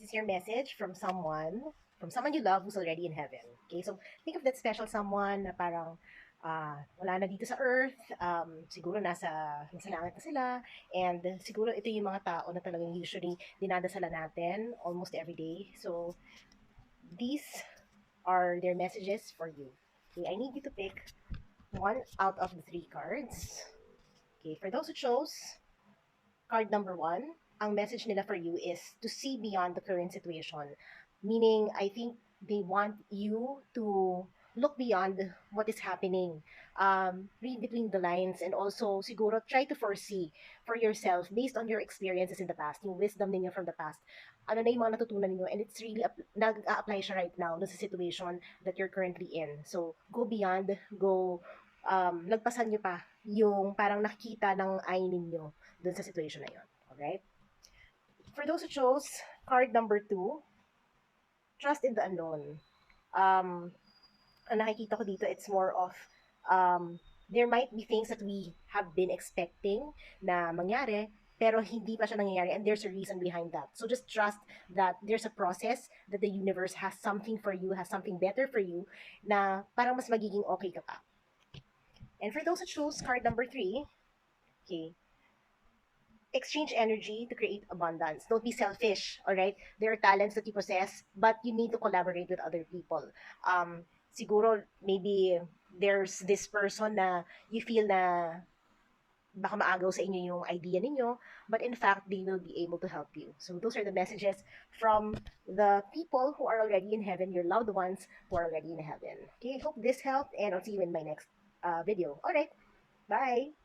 is your message from someone you love who's already in heaven. Okay, so think of that special someone na parang wala na dito sa earth, siguro nasa langit na sila, and siguro ito yung mga tao na talagang usually dinadasalan natin almost every day. So, these are their messages for you. Okay, I need you to pick one out of the three cards. Okay, for those who chose card number one, ang message nila for you is to see beyond the current situation. Meaning, I think they want you to look beyond what is happening. Read between the lines, and also siguro try to foresee for yourself based on your experiences in the past, yung wisdom ninyo from the past. Ano na yung mga natutunan niyo, and it's really nag-a-apply siya right now sa situation that you're currently in. So, go beyond, lagpasan nyo pa yung parang nakikita ng eye ninyo dun sa situation na yun. Alright? For those who chose card number two, trust in the unknown. Ang nakikita ko dito, it's more of, there might be things that we have been expecting na mangyari, pero hindi pa siya nangyayari, and there's a reason behind that. So just trust that there's a process, that the universe has something for you, has something better for you, na parang mas magiging okay ka pa. And for those who choose card number three, okay, exchange energy to create abundance. Don't be selfish, all right? There are talents that you possess, but you need to collaborate with other people. Siguro, maybe there's this person na you feel na baka maagaw sa inyo yung idea ninyo, but in fact, they will be able to help you. So those are the messages from the people who are already in heaven, your loved ones who are already in heaven. Okay, I hope this helped, and I'll see you in my next video. All right, bye!